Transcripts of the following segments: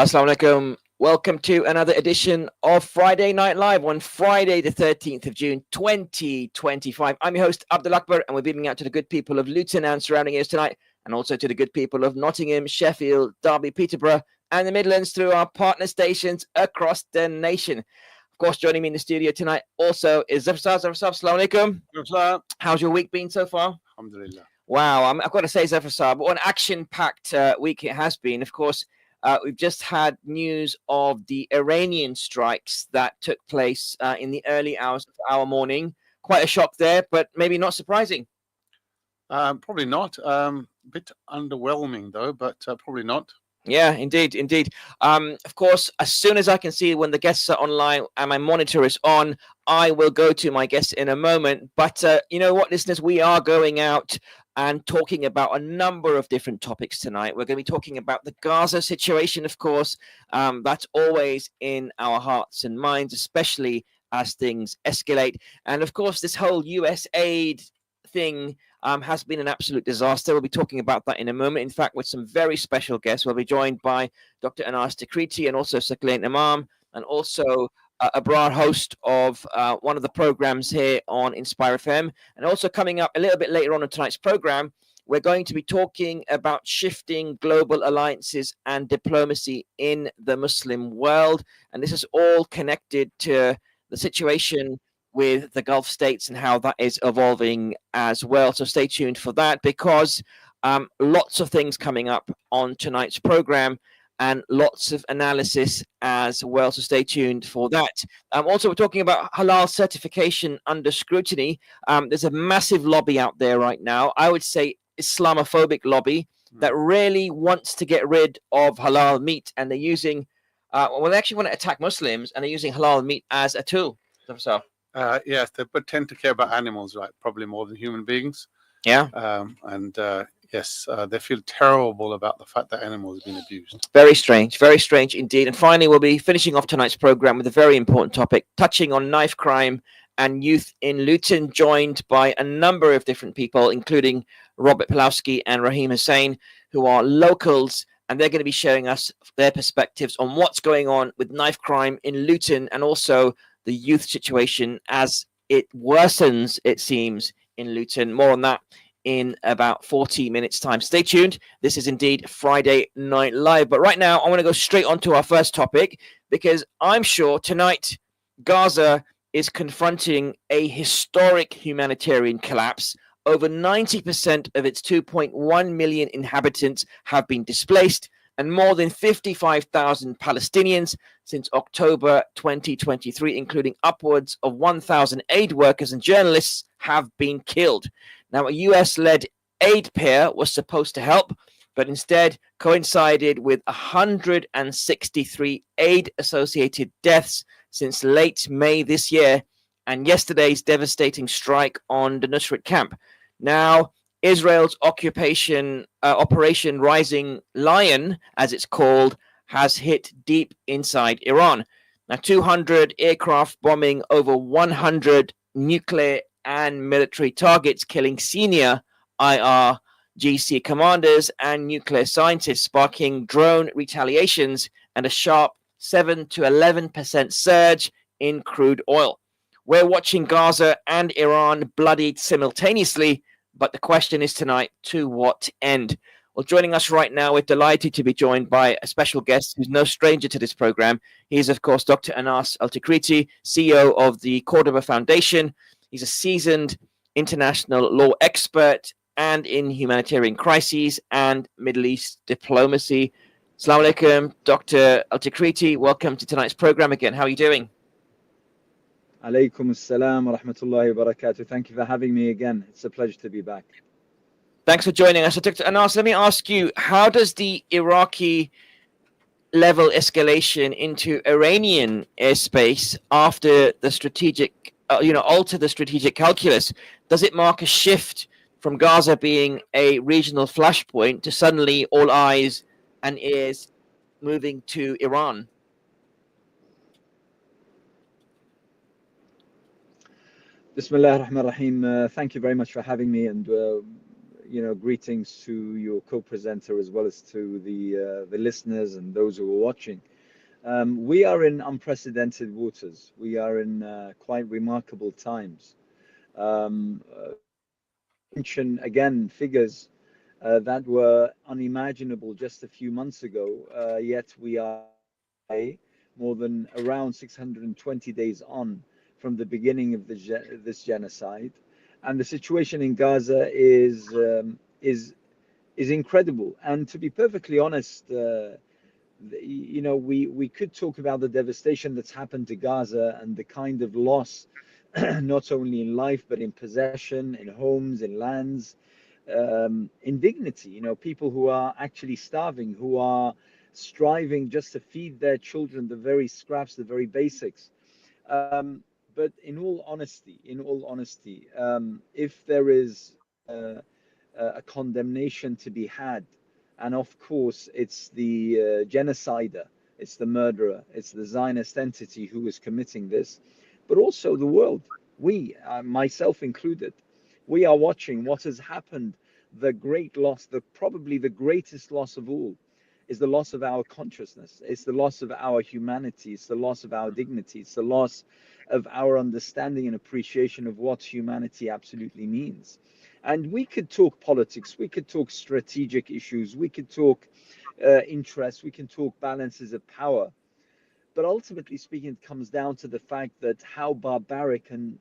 Assalamu alaikum. Welcome to another edition of Friday Night Live on Friday, the 13th of June, 2025. I'm your host, Abdul Akbar, and we're beaming out to the good people of Luton and surrounding areas tonight, and also to the good people of Nottingham, Sheffield, Derby, Peterborough, and the Midlands through our partner stations across the nation. Of course, joining me in the studio tonight also is Zafar. Assalamu alaikum. How's your week been so far? Alhamdulillah. Wow, I've got to say, Zafar, what an action-packed week it has been. Of course, we've just had news of the Iranian strikes that took place in the early hours of our morning. Quite a shock there, but maybe not surprising. Probably not. A bit underwhelming, though, but probably not. Yeah, indeed. Of course, as soon as I can see when the guests are online and my monitor is on, I will go to my guests in a moment. But you know what, listeners, we are going out and talking about a number of different topics tonight. We're going to be talking about the Gaza situation, of course. That's always in our hearts and minds, especially as things escalate. And of course, this whole US aid thing has been an absolute disaster. We'll be talking about that in a moment. In fact, with some very special guests, we'll be joined by Dr. Anas Takriti and also Sakleen Imam, and also Abrar, host of one of the programs here on Inspire FM. And also coming up a little bit later on in tonight's program, we're going to be talking about shifting global alliances and diplomacy in the Muslim world. And this is all connected to the situation with the Gulf states and how that is evolving as well. So stay tuned for that, because lots of things coming up on tonight's program and lots of analysis as well. So stay tuned for that. Also, we're talking about halal certification under scrutiny. There's a massive lobby out there right now. I would say Islamophobic lobby that really wants to get rid of halal meat, and they're using, they actually want to attack Muslims, and they're using halal meat as a tool. So. Yes, they tend to care about animals, right? Probably more than human beings. Yeah. Yes, they feel terrible about the fact that animals have been abused. Very strange indeed. And finally, we'll be finishing off tonight's program with a very important topic, touching on knife crime and youth in Luton, joined by a number of different people, including Robert Pulowski and Raheem Hussain, who are locals, and they're going to be sharing us their perspectives on what's going on with knife crime in Luton, and also the youth situation as it worsens, it seems, in Luton. More on that in about 40 minutes' time. Stay tuned. This is indeed Friday Night Live. But right now, I want to go straight on to our first topic, because I'm sure tonight Gaza is confronting a historic humanitarian collapse. Over 90% of its 2.1 million inhabitants have been displaced, and more than 55,000 Palestinians since October 2023, including upwards of 1,000 aid workers and journalists, have been killed. Now, a US-led aid pier was supposed to help, but instead coincided with 163 aid-associated deaths since late May this year, and yesterday's devastating strike on the Nusrat camp. Now, Israel's Operation Rising Lion, as it's called, has hit deep inside Iran. Now, 200 aircraft bombing over 100 nuclear and military targets, killing senior IRGC commanders and nuclear scientists, sparking drone retaliations and a sharp 7 to 11% surge in crude oil. We're watching Gaza and Iran bloodied simultaneously, but the question is tonight, to what end? Well, joining us right now, we're delighted to be joined by a special guest who's no stranger to this program. He is, of course, Dr. Anas Al-Takriti, CEO of the Cordoba Foundation. He's a seasoned international law expert and in humanitarian crises and Middle East diplomacy. Assalamu alaikum, Dr. Al-Takriti. Welcome to tonight's program again. How are you doing? Alaykum assalam wa rahmatullahi wa barakatuh. Thank you for having me again. It's a pleasure to be back. Thanks for joining us. Dr. Anas, let me ask you, how does the Iraqi level escalation into Iranian airspace after the strategic, alter the strategic calculus? Does it mark a shift from Gaza being a regional flashpoint to suddenly all eyes and ears moving to Iran? Bismillah ar-Rahman ar-Rahim. Thank you very much for having me. And, greetings to your co-presenter as well as to the listeners and those who are watching. We are in unprecedented waters. We are in quite remarkable times. Um, uh, Mention again figures that were unimaginable just a few months ago, yet we are more than around 620 days on from the beginning of this genocide, and the situation in Gaza is incredible. And to be perfectly honest, we could talk about the devastation that's happened to Gaza and the kind of loss, not only in life but in possession, in homes, in lands, in dignity. People who are actually starving, who are striving just to feed their children the very scraps, the very basics. But in all honesty, if there is a condemnation to be had, and of course it's the genocider, it's the murderer, it's the Zionist entity who is committing this, but also the world. We, myself included, we are watching what has happened. The great loss, probably the greatest loss of all, is the loss of our consciousness. It's the loss of our humanity. It's the loss of our dignity. It's the loss of our understanding and appreciation of what humanity absolutely means. And we could talk politics, we could talk strategic issues, we could talk interests, we can talk balances of power. But ultimately speaking, it comes down to the fact that how barbaric and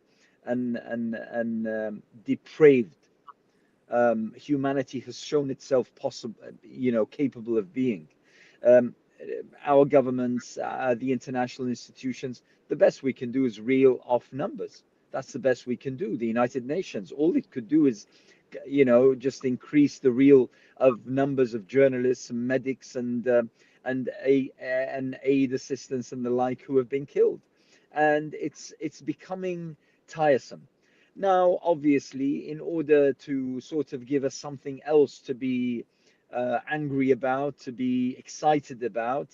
depraved humanity has shown itself possible, capable of being. Um, our governments, the international institutions, the best we can do is reel off numbers. That's the best we can do. The United Nations, all it could do is, just increase the reel of numbers of journalists and medics and aid assistants and the like who have been killed, and it's becoming tiresome. Now, obviously, in order to sort of give us something else to be angry about, to be excited about,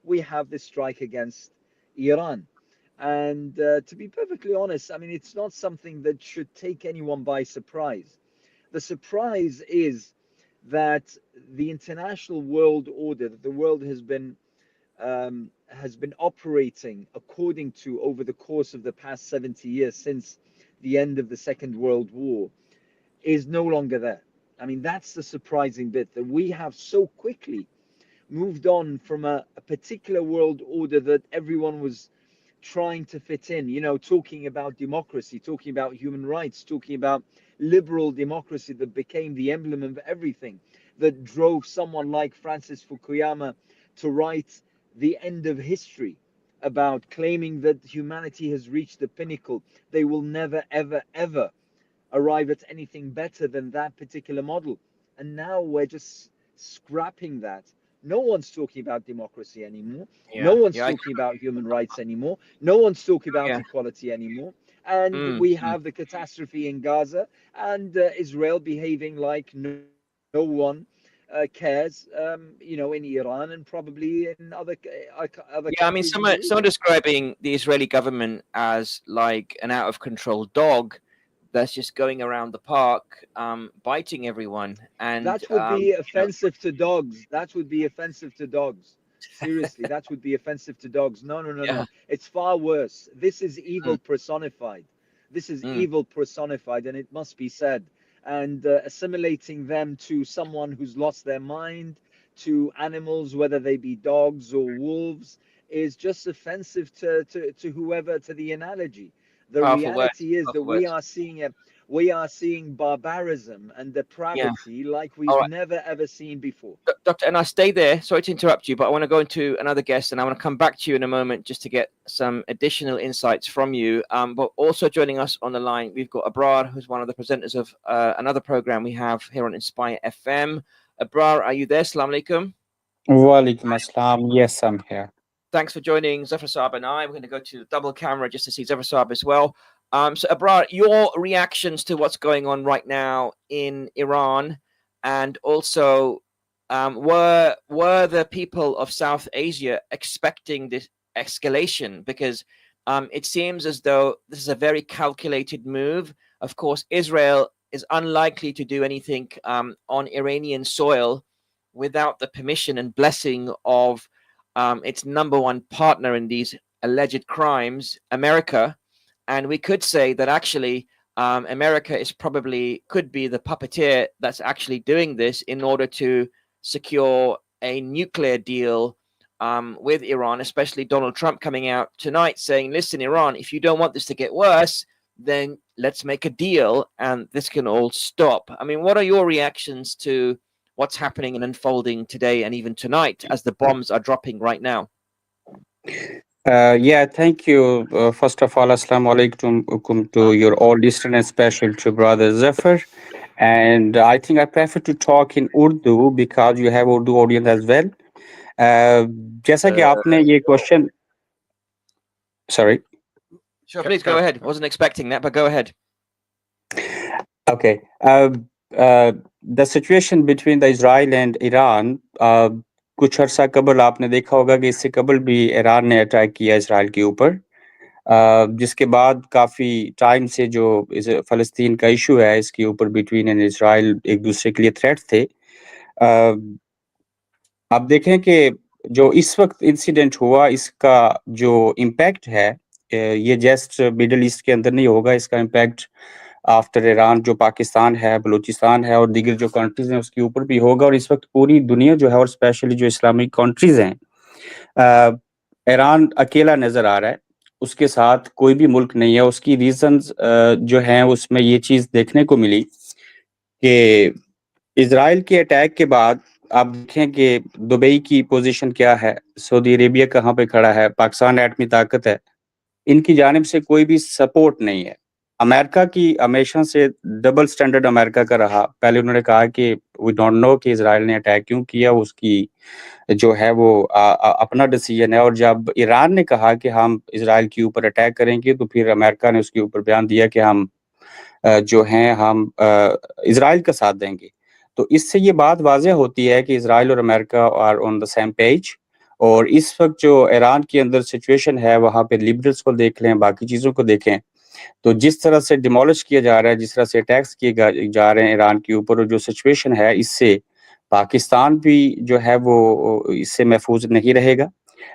we have this strike against Iran. And to be perfectly honest, I mean, it's not something that should take anyone by surprise. The surprise is that the international world order that the world has been operating according to over the course of the past 70 years since the end of the Second World War is no longer there. I mean, that's the surprising bit, that we have so quickly moved on from a particular world order that everyone was trying to fit in, talking about democracy, talking about human rights, talking about liberal democracy that became the emblem of everything, that drove someone like Francis Fukuyama to write The End of History, about claiming that humanity has reached the pinnacle. They will never, ever, ever arrive at anything better than that particular model. And now we're just scrapping that. No one's talking about democracy anymore. No one's talking about human rights anymore. No one's talking about equality anymore. And we have the catastrophe in Gaza, and Israel behaving like no one cares, in Iran and probably in other I mean, countries in some are the region. describing the Israeli government as like an out of control dog that's just going around the park, biting everyone. And That would be offensive to dogs. That would be offensive to dogs. Seriously, that would be offensive to dogs. No, no, no, yeah, no. It's far worse. This is mm, evil personified. This is mm, evil personified, and it must be said. And assimilating them to someone who's lost their mind, to animals, whether they be dogs or wolves, is just offensive to whoever, to the analogy. The powerful words, reality is that powerful words. we are seeing barbarism and Yeah. depravity like All we've right. never ever seen before. Doctor, and I stay there. Sorry to interrupt you, but I want to go into another guest, and I want to come back to you in a moment just to get some additional insights from you. But also joining us on the line, we've got Abrar, who's one of the presenters of another program we have here on Inspire FM. Abrar, are you there? Assalamu alaikum. Walaikum assalam. Yes, I'm here. Thanks for joining Zafar Saab and I. We're going to go to the double camera just to see Zafar Saab as well. So Abrar, your reactions to what's going on right now in Iran, and also were the people of South Asia expecting this escalation? Because it seems as though this is a very calculated move. Of course, Israel is unlikely to do anything on Iranian soil without the permission and blessing of its number one partner in these alleged crimes, America. And we could say that actually America could be the puppeteer that's actually doing this in order to secure a nuclear deal with Iran, especially Donald Trump coming out tonight saying, listen, Iran, if you don't want this to get worse, then let's make a deal and this can all stop. I mean, what are your reactions to what's happening and unfolding today and even tonight as the bombs are dropping right now? Yeah, thank you. First of all, Assalamu alaikum to your all listeners, and special to Brother Zafar. And I think I prefer to talk in Urdu because you have Urdu audience as well. जैसा कि आपने ये question, sorry. Sure, please go ahead. Wasn't expecting that, but go ahead. Okay. The situation between the Israel and Iran, कुछ अर्सा कबल आपने देखा होगा कि इससे कबल भी ईरान ने अटैक किया इसराइल के ऊपर, जिसके बाद काफ़ी टाइम से जो फ़लस्तीन का इशू है इसके ऊपर बिटवीन एंड इसराइल एक दूसरे के लिए थ्रेट थे। अब देखें कि जो इस वक्त इंसिडेंट हुआ इसका जो इम्पैक्ट है ये जस्ट मिडल ईस्ट के अंदर नहीं होगा, इसका इम्पैक्ट आफ्टर ईरान जो पाकिस्तान है, बलूचिस्तान है और दीगर जो कंट्रीज हैं उसके ऊपर भी होगा। और इस वक्त पूरी दुनिया जो है और स्पेशली जो इस्लामिक कंट्रीज हैं, ईरान अकेला नजर आ रहा है, उसके साथ कोई भी मुल्क नहीं है। उसकी रीजंस जो हैं उसमें ये चीज देखने को मिली कि इजराइल के अटैक के बाद आप देखें कि दुबई की पोजीशन क्या है, सऊदी अरेबिया कहाँ पे खड़ा है, पाकिस्तान एटमी ताकत है, इनकी जानिब से कोई भी सपोर्ट नहीं है। अमेरिका की हमेशा से डबल स्टैंडर्ड अमेरिका का रहा। पहले उन्होंने कहा कि वी डोंट नो कि इजराइल ने अटैक क्यों किया, उसकी जो है वो अपना डिसीजन है। और जब ईरान ने कहा कि हम इजराइल के ऊपर अटैक करेंगे तो फिर अमेरिका ने उसके ऊपर बयान दिया कि हम जो हैं हम इजराइल का साथ देंगे। तो इससे ये बात वाज़ेह होती है कि इजराइल और America are on the same page. और इस वक्त जो ईरान के अंदर सिचुएशन है वहाँ पे लिबरल्स को देख लें, बाकी चीज़ों को देखें, तो जिस तरह से डिमोलिश किया जा रहा है, जिस तरह से अटैक्स किए जा रहे हैं ईरान के ऊपर, और जो सिचुएशन है इससे पाकिस्तान भी जो है वो इससे महफूज नहीं रहेगा।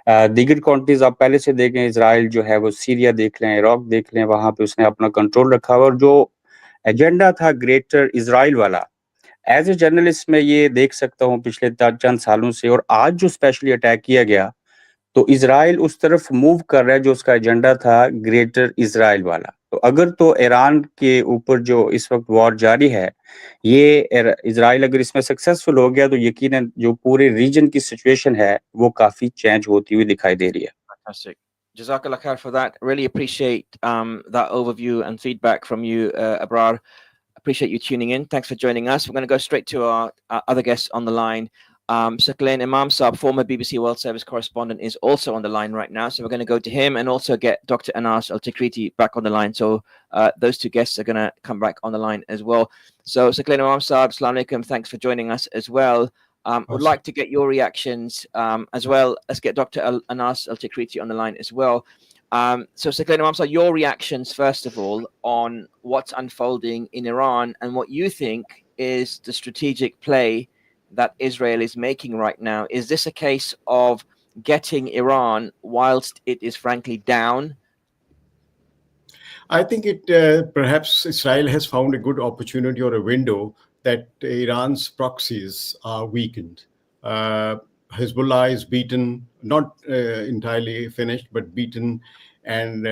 दीगर कंट्रीज आप पहले से देखें, इजराइल जो है वो सीरिया देख लें, इराक देख लें, वहाँ पे उसने अपना कंट्रोल रखा हुआ। और जो एजेंडा था ग्रेटर इजराइल वाला, एज ए जर्नलिस्ट मैं ये देख सकता हूँ पिछले चंद सालों से, और आज जो स्पेशली अटैक किया गया तो इजराइल उस तरफ मूव कर रहा है जो उसका एजेंडा था ग्रेटर इजराइल वाला। तो अगर तो ईरान के ऊपर जो इस वक्त वॉर जारी है, ये इजराइल अगर इसमें सक्सेसफुल हो गया तो यकीनन जो पूरे रीजन की सिचुएशन है वो काफी चेंज होती हुई दिखाई दे रही है। Fantastic. Jazakallah khair for that. Really appreciate that overview and feedback from you, Abrar. Appreciate you tuning in. Thanks for joining us. We're going to go straight to our other guests on the line. Sakleen Imam Saab, former BBC World Service correspondent, is also on the line right now. So we're going to go to him and also get Dr. Anas Al-Tikriti back on the line. So those two guests are going to come back on the line as well. So Sakleen Imam Saab, Assalamu alaikum. Thanks for joining us as well. Would like to get your reactions as well. Let's get Dr. Anas Al-Tikriti on the line as well. So Sakleen Imam Saab, your reactions first of all on what's unfolding in Iran and what you think is the strategic play that Israel is making right now. Is this a case of getting Iran whilst it is frankly down? I think it perhaps Israel has found a good opportunity or a window that Iran's proxies are weakened. Hezbollah is beaten, not entirely finished, but beaten. And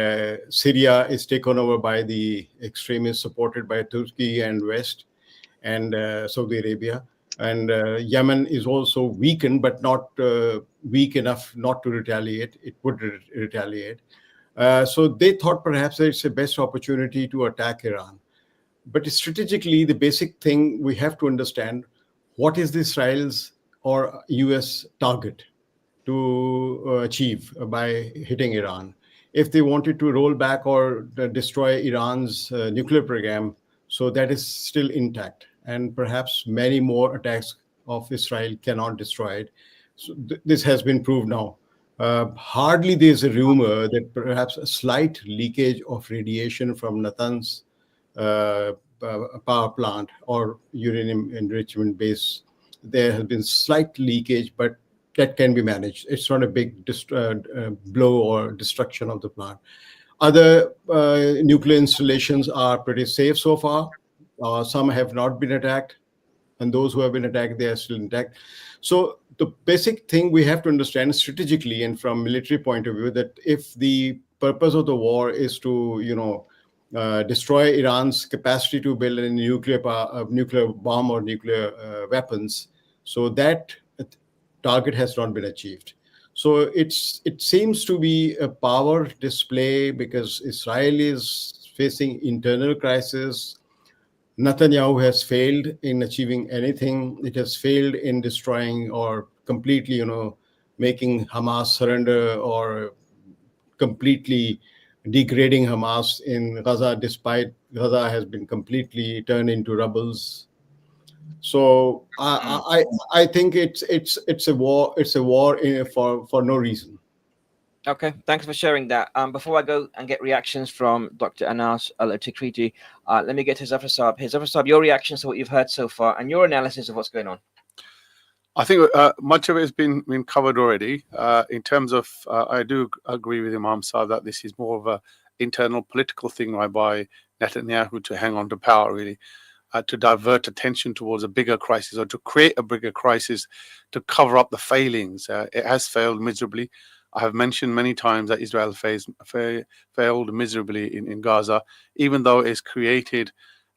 Syria is taken over by the extremists supported by Turkey and West and Saudi Arabia. And Yemen is also weakened, but not weak enough not to retaliate. It would retaliate. So they thought perhaps it's a best opportunity to attack Iran. But strategically, the basic thing we have to understand, what is Israel's or US target to achieve by hitting Iran? If they wanted to roll back or destroy Iran's nuclear program, so that is still intact. And perhaps many more attacks of Israel cannot destroy it. So this has been proved now. Hardly there's a rumor that perhaps a slight leakage of radiation from Natanz power plant or uranium enrichment base, there has been slight leakage, but that can be managed. It's not a big blow or destruction of the plant. Other nuclear installations are pretty safe so far. Some have not been attacked, and those who have been attacked, they are still intact. So the basic thing we have to understand strategically and from military point of view, that if the purpose of the war is to, destroy Iran's capacity to build a nuclear bomb or nuclear weapons, so that target has not been achieved. So it seems to be a power display because Israel is facing internal crisis. Netanyahu has failed in achieving anything. It has failed in destroying or completely, making Hamas surrender or completely degrading Hamas in Gaza, despite Gaza has been completely turned into rubbles. So I think it's a war. It's a war for no reason. Okay, thanks for sharing that. Before I go and get reactions from Dr. Anas Al-Tikriti, let me get to Zafar Saab. Hey, Zafar Saab, your reactions to what you've heard so far and your analysis of what's going on. I think much of it has been covered already. In terms of, I do agree with Imam Saab that this is more of a internal political thing, right, by Netanyahu to hang on to power, really, to divert attention towards a bigger crisis or to create a bigger crisis to cover up the failings. It has failed miserably. I have mentioned many times that Israel failed miserably in Gaza, even though it's created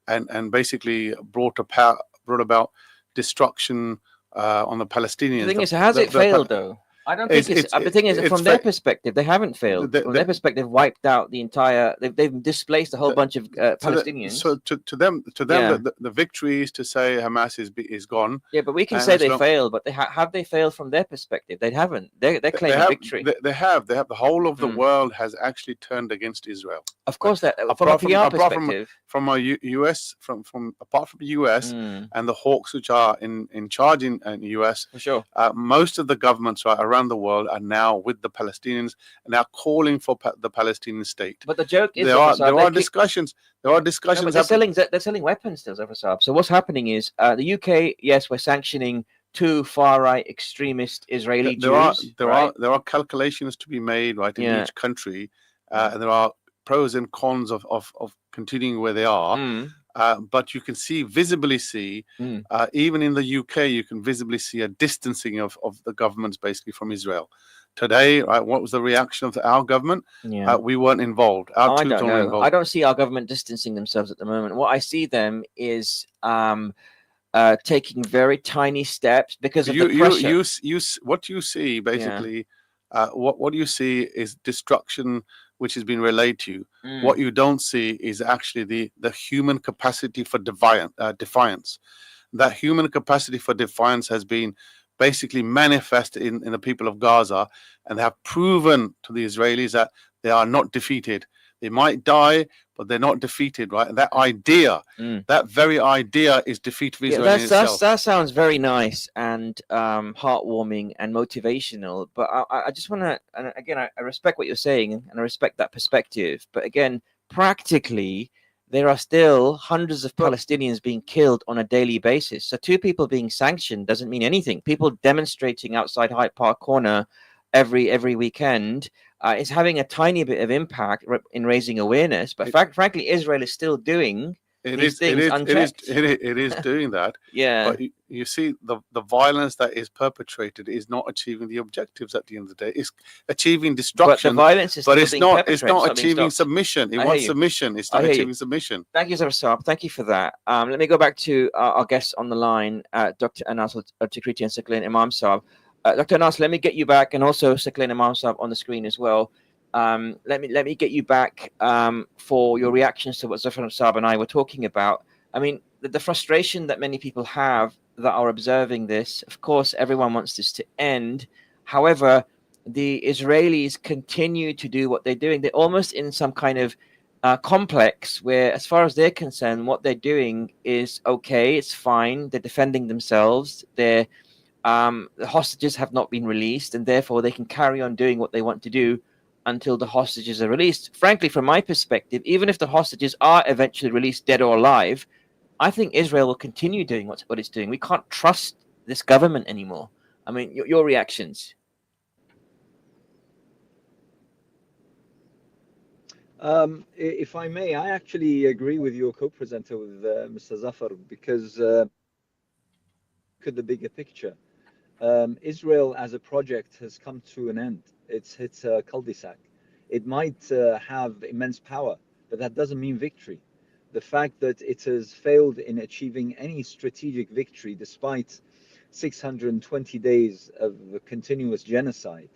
and basically brought about destruction on the Palestinians. The thing is, has it failed though? I don't think it's the thing is, from their perspective, they haven't failed. From their perspective, wiped out the entire. They've displaced a whole bunch of Palestinians. So to them, the victory is to say Hamas is gone. Yeah, but we can say they failed, but have they failed from their perspective? They haven't. They're claiming victory. They have. The whole of the world has actually turned against Israel. Of course, that from a PR perspective, from a US, from apart from the US and the hawks which are in charge in the US, for sure. Most of the governments around the world are now with the Palestinians and are calling for the Palestinian state. But the joke is there are discussions. There are discussions. No, they're selling weapons still, Zafar. So what's happening is the UK, yes, we're sanctioning two far-right extremist Israeli Jews. There are calculations to be made, right, in each country, and there are pros and cons of continuing where they are. But you can visibly see, even in the UK, you can visibly see a distancing of the governments basically from Israel. Today, right, what was the reaction of our government? We weren't involved. I don't know. I don't see our government distancing themselves at the moment. What I see them is taking very tiny steps because of the pressure. What you see basically, what you see is destruction which has been relayed to you. What you don't see is actually the human capacity for defiance. That human capacity for defiance has been basically manifested in the people of Gaza, and they have proven to the Israelis that they are not defeated. They might die, but they're not defeated, right? And that idea, that very idea is defeat of Israel in itself. That sounds very nice and heartwarming and motivational. But I just want to, and again, I respect what you're saying and I respect that perspective. But again, practically, there are still hundreds of Palestinians being killed on a daily basis. So 2 people being sanctioned doesn't mean anything. People demonstrating outside Hyde Park Corner every weekend is having a tiny bit of impact in raising awareness. But frankly, Israel is still doing these things unchecked. It is doing that. Yeah. But you see, the violence that is perpetrated is not achieving the objectives at the end of the day. It's achieving destruction. But the violence is but still it's not achieving submission. It wants submission. It's not achieving submission. Thank you, Zafar. Thank you for that. Let me go back to our guests on the line, Dr. Anas Al-Tikriti and Saqlain Imam Saab. Dr. Anas, let me get you back, and also Saqlain Imam Saab on the screen as well. Let me get you back for your reactions to what Zafar Saab and I were talking about. I mean, the frustration that many people have that are observing this. Of course, everyone wants this to end. However, the Israelis continue to do what they're doing. They're almost in some kind of complex where, as far as they're concerned, what they're doing is okay. It's fine. They're defending themselves. The hostages have not been released, and therefore they can carry on doing what they want to do until the hostages are released. Frankly, from my perspective, even if the hostages are eventually released dead or alive, I think Israel will continue doing what it's doing. We can't trust this government anymore. I mean, your reactions. If I may, I actually agree with your co-presenter, with Mr. Zafar, because look at the bigger picture. Israel as a project has come to an end. It's hit a cul-de-sac. It might have immense power, but that doesn't mean victory. The fact that it has failed in achieving any strategic victory despite 620 days of continuous genocide.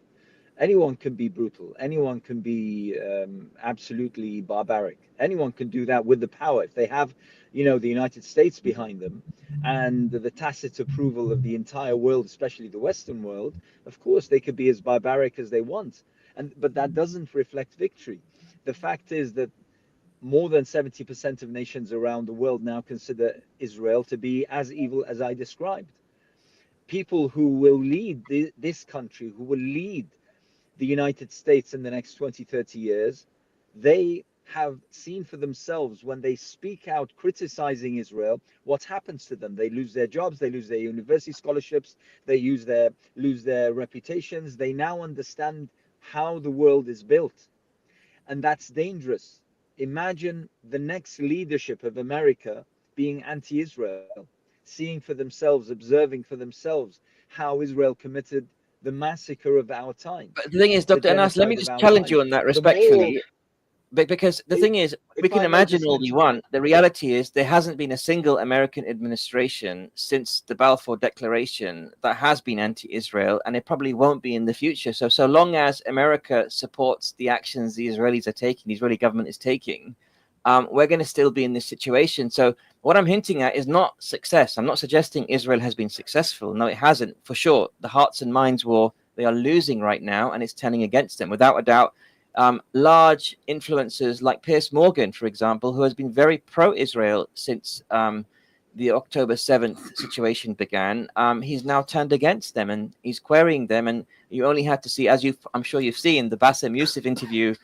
Anyone can be brutal. Anyone can be absolutely barbaric. Anyone can do that with the power. If they have, the United States behind them and the tacit approval of the entire world, especially the Western world, of course they could be as barbaric as they want. But that doesn't reflect victory. The fact is that more than 70% of nations around the world now consider Israel to be as evil as I described. People who will lead this country, who will lead the United States in the next 20, 30 years, they have seen for themselves when they speak out criticizing Israel, what happens to them. They lose their jobs, they lose their university scholarships, they lose their reputations. They now understand how the world is built. And that's dangerous. Imagine the next leadership of America being anti-Israel, seeing for themselves, observing for themselves how Israel committed the massacre of our time. But the thing is, Dr. Anas, let me just challenge you on that respectfully. Because the thing is, we can imagine all we want. The reality is there hasn't been a single American administration since the Balfour Declaration that has been anti-Israel, and it probably won't be in the future. So long as America supports the actions the Israelis are taking, the Israeli government is taking, we're going to still be in this situation. So what I'm hinting at is not success. I'm not suggesting Israel has been successful. No, it hasn't, for sure. The hearts and minds war, they are losing right now, and it's turning against them, without a doubt. Large influencers like Piers Morgan, for example, who has been very pro-Israel since the October 7th situation began, he's now turned against them and he's querying them. And you only had to see, as I'm sure you've seen, the Bassem Youssef interview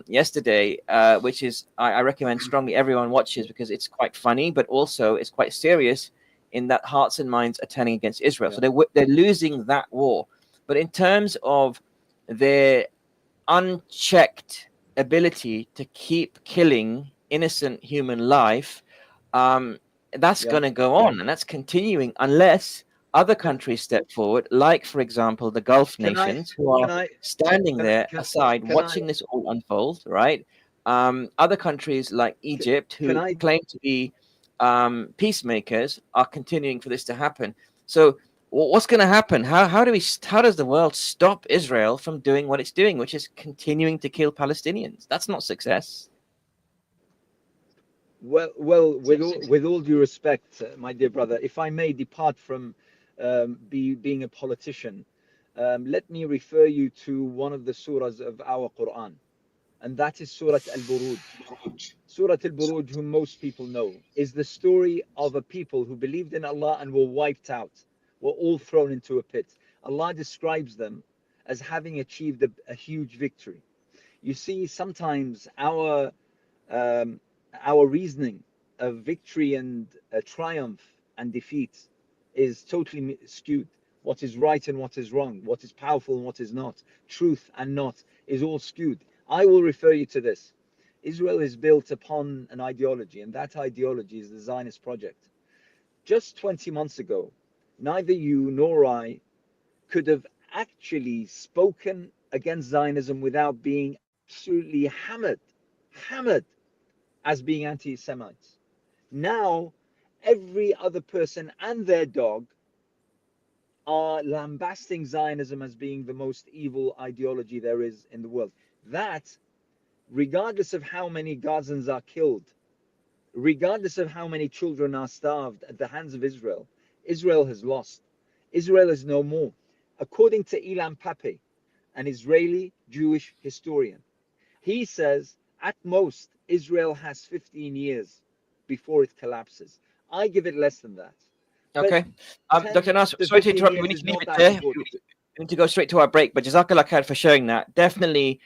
yesterday, which is, I recommend strongly everyone watches, because it's quite funny, but also it's quite serious in that hearts and minds are turning against Israel. Yeah. So they're losing that war. But in terms of their unchecked ability to keep killing innocent human life, that's going to go on, and that's continuing unless other countries step forward, like, for example, the Gulf nations, who are standing there aside, watching this all unfold, right? Other countries like Egypt, who claim to be peacemakers, are continuing for this to happen. So what's going to happen? How does the world stop Israel from doing what it's doing, which is continuing to kill Palestinians? That's not success. Well, with all due respect, my dear brother, if I may depart from being a politician, let me refer you to one of the surahs of our Quran, and that is Surah Al-Buruj. Surah Al-Buruj, whom most people know, is the story of a people who believed in Allah and were wiped out, were all thrown into a pit. Allah describes them as having achieved a huge victory. You see, sometimes our reasoning of victory and triumph and defeat is totally skewed. What is right and what is wrong, what is powerful and what is not, truth and not, is all skewed. I will refer you to this. Israel is built upon an ideology, and that ideology is the Zionist project. Just 20 months ago, neither you nor I could have actually spoken against Zionism without being absolutely hammered as being anti-Semites. Now, every other person and their dog are lambasting Zionism as being the most evil ideology there is in the world. That, regardless of how many Gazans are killed, regardless of how many children are starved at the hands of Israel, Israel has lost. Israel is no more. According to Ilan Pappé, an Israeli Jewish historian, he says at most Israel has 15 years before it collapses. I give it less than that. Okay. Dr. Nas, sorry to interrupt you. We need to leave it there. We need to go straight to our break, but Jazakallah khair for sharing that. Definitely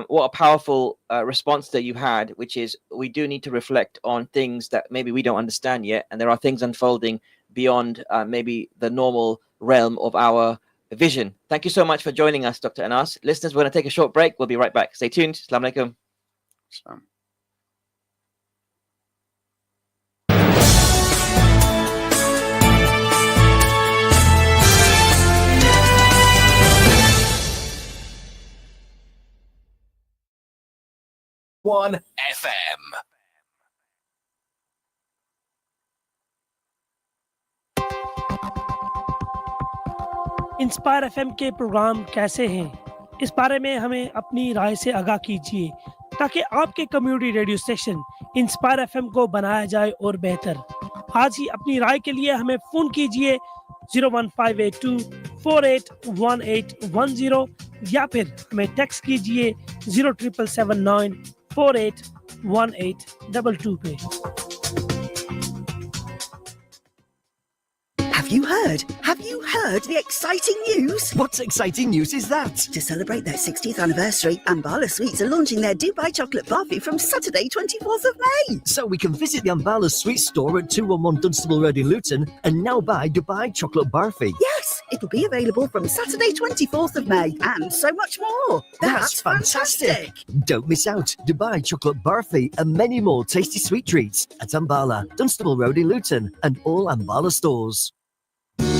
what a powerful response that you had, which is we do need to reflect on things that maybe we don't understand yet, and there are things unfolding beyond maybe the normal realm of our vision. Thank you so much for joining us, Dr. Anas. Listeners, we're going to take a short break. We'll be right back. Stay tuned. Assalamu alaikum. Islam. One FM. Inspire FM के programme कैसे हैं, इस बारे में हमें अपनी राय से आगाह कीजिए ताकि आपके community radio station inspire FM को बनाया जाए और बेहतर। आज ही अपनी राय के लिए हमें फ़ोन कीजिए 01582481810 या फिर हमें टेक्स्ट कीजिए 07794811822 पे। Have you heard the exciting news? What exciting news is that? To celebrate their 60th anniversary, Ambala Sweets are launching their Dubai chocolate barfi from Saturday 24th of May. So we can visit the Ambala Sweet store at 211 Dunstable Road in Luton and now buy Dubai chocolate barfi. Yes, it'll be available from Saturday 24th of May and so much more. That's fantastic. Don't miss out. Dubai chocolate barfi and many more tasty sweet treats at Ambala, Dunstable Road in Luton and all Ambala stores.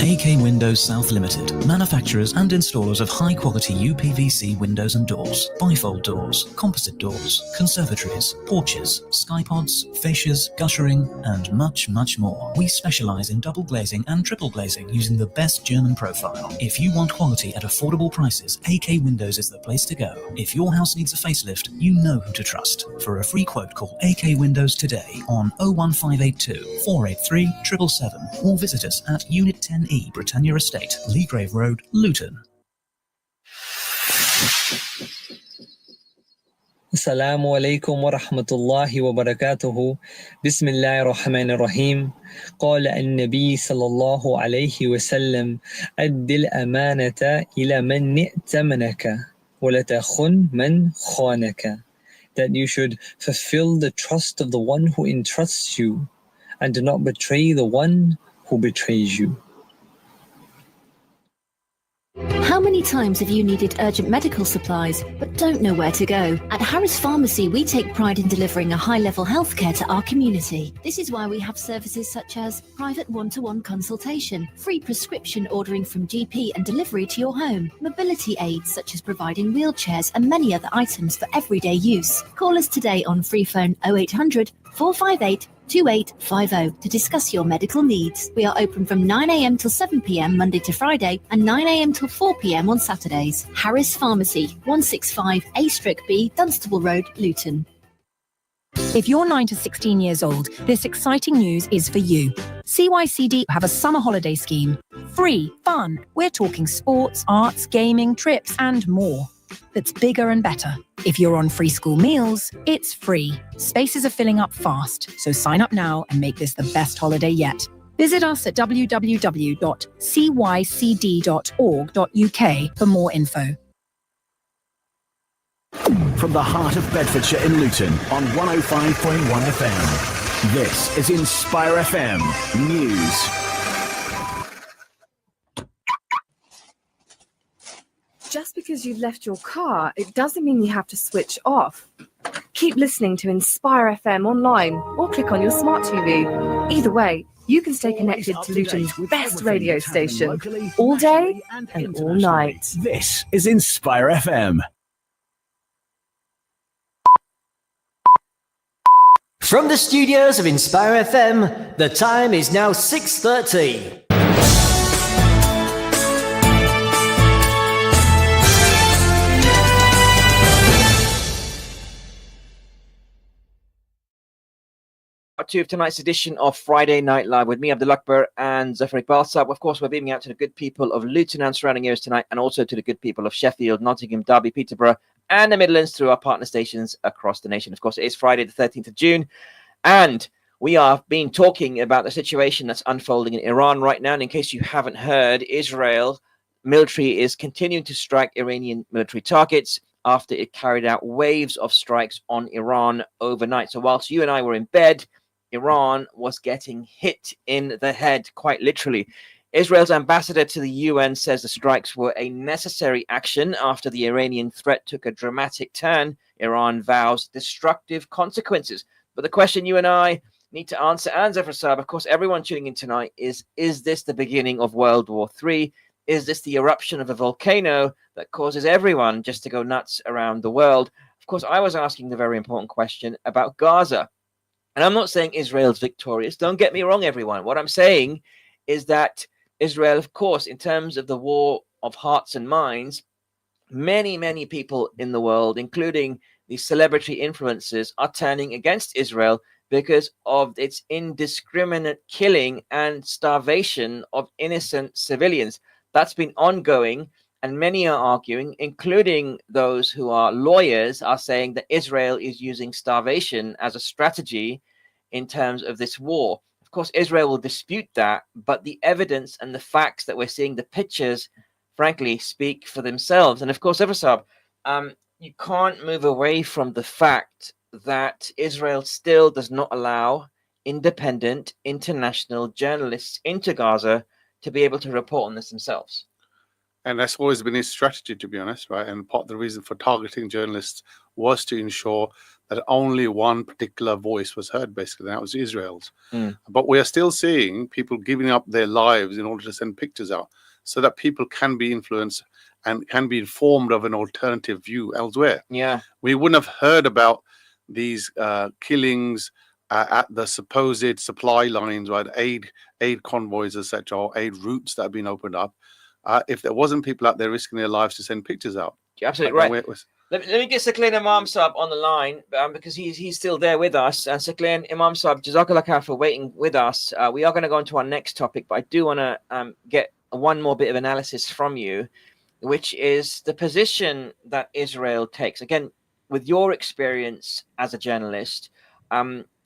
AK Windows South Limited, manufacturers and installers of high-quality UPVC windows and doors, bifold doors, composite doors, conservatories, porches, skypods, fascias, guttering, and much, much more. We specialize in double glazing and triple glazing using the best German profile. If you want quality at affordable prices, AK Windows is the place to go. If your house needs a facelift, you know who to trust. For a free quote, call AK Windows today on 01582 483 777 or visit us at Unit 10E, Britannia Estate, Leagrave Road, Luton. Assalamu alaikum wa rahmatullahi wa barakatuhu. Bismillahir Rahmanir Rahim. Qala an-Nabi sallallahu alayhi wa sallam, addil amanata ila man ni'tamanaka wa la takhun man khanaka. That you should fulfill the trust of the one who entrusts you and do not betray the one who betrays you. How many times have you needed urgent medical supplies but don't know where to go? At Harris Pharmacy, we take pride in delivering a high-level healthcare to our community. This is why we have services such as private one-to-one consultation, free prescription ordering from GP and delivery to your home, mobility aids such as providing wheelchairs and many other items for everyday use. Call us today on free phone 0800 458 2850 to discuss your medical needs. We are open from 9 a.m. till 7 p.m. Monday to Friday and 9 a.m. till 4 p.m. on Saturdays. Harris Pharmacy, 165 A/B, Dunstable Road, Luton. If you're 9 to 16 years old, this exciting news is for you. CYCD have a summer holiday scheme. Free, fun. We're talking sports, arts, gaming, trips, and more. That's bigger and better. If you're on free school meals, it's free. Spaces are filling up fast, so sign up now and make this the best holiday yet. Visit us at www.cycd.org.uk for more info. From the heart of Bedfordshire in Luton on 105.1 FM. This is Inspire FM News. Just because you've left your car, it doesn't mean you have to switch off. Keep listening to Inspire FM online or click on your smart TV. Either way, you can stay connected to Luton's best radio station all day and all night. This is Inspire FM. From the studios of Inspire FM, the time is now 6:30. To tonight's edition of Friday Night Live with me, Abdul Akbar, and Zafar Iqbal Saab. Of course, we're beaming out to the good people of Luton and surrounding areas tonight, and also to the good people of Sheffield, Nottingham, Derby, Peterborough, and the Midlands through our partner stations across the nation. Of course, it is Friday the 13th of June, and we are talking about the situation that's unfolding in Iran right now. And in case you haven't heard, Israel military is continuing to strike Iranian military targets. after it carried out waves of strikes on Iran overnight. So whilst you and I were in bed, Iran was getting hit in the head, quite literally. Israel's ambassador to the UN says the strikes were a necessary action after the Iranian threat took a dramatic turn. Iran vows destructive consequences. But the question you and I need to answer, and Zafar Saab, of course, everyone tuning in tonight, is this the beginning of World War III? Is this the eruption of a volcano that causes everyone just to go nuts around the world? Of course, I was asking the very important question about Gaza. And I'm not saying Israel's victorious. Don't get me wrong, everyone. What I'm saying is that Israel, of course, in terms of the war of hearts and minds, many, many people in the world, including the celebrity influencers, are turning against Israel because of its indiscriminate killing and starvation of innocent civilians. That's been ongoing, and many are arguing, including those who are lawyers, are saying that Israel is using starvation as a strategy in terms of this war. Of course, Israel will dispute that, but the evidence and the facts that we're seeing, the pictures, frankly, speak for themselves. And of course, Eversab, you can't move away from the fact that Israel still does not allow independent international journalists into Gaza to be able to report on this themselves. And that's always been his strategy, to be honest, right? And part of the reason for targeting journalists was to ensure that only one particular voice was heard, basically, and that was Israel's. But we are still seeing people giving up their lives in order to send pictures out so that people can be influenced and can be informed of an alternative view elsewhere. Yeah. We wouldn't have heard about these killings at the supposed supply lines, right? Aid convoys, etc., or aid routes that have been opened up. If there wasn't people out there risking their lives to send pictures out. You're absolutely right. Let me get Sakleen Imam Sab on the line because he's still there with us. And Sakleen Imam Sab, Jazakallah khair for waiting with us. We are going to go on to our next topic, but I do want to get one more bit of analysis from you, which is the position that Israel takes. Again, with your experience as a journalist,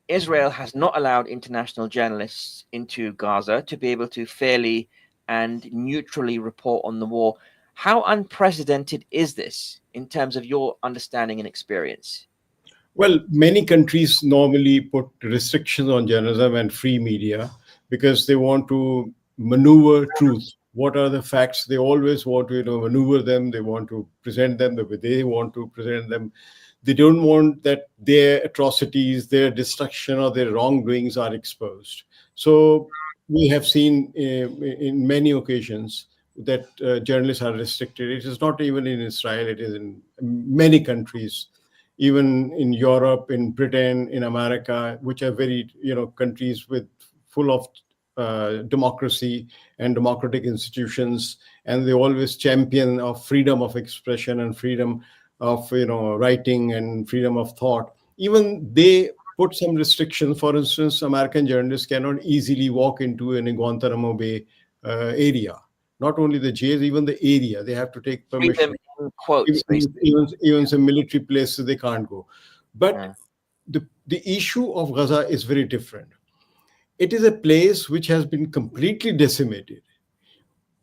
Israel has not allowed international journalists into Gaza to be able to fairly and neutrally report on the war. How unprecedented is this in terms of your understanding and experience? Well, many countries normally put restrictions on journalism and free media because they want to maneuver truth. What are the facts? They always want to maneuver them. They want to present them the way they want to present them. They don't want that their atrocities, their destruction, or their wrongdoings are exposed. So we have seen in many occasions that journalists are restricted. It is not even in Israel, it is in many countries, even in Europe, in Britain, in America, which are very, countries with full of democracy and democratic institutions. And they always champion of freedom of expression and freedom of, writing and freedom of thought. Even they put some restrictions. For instance, American journalists cannot easily walk into an Guantanamo Bay area. Not only the jails, even the area, they have to take permission. Even some military places they can't go. But the issue of Gaza is very different. It is a place which has been completely decimated.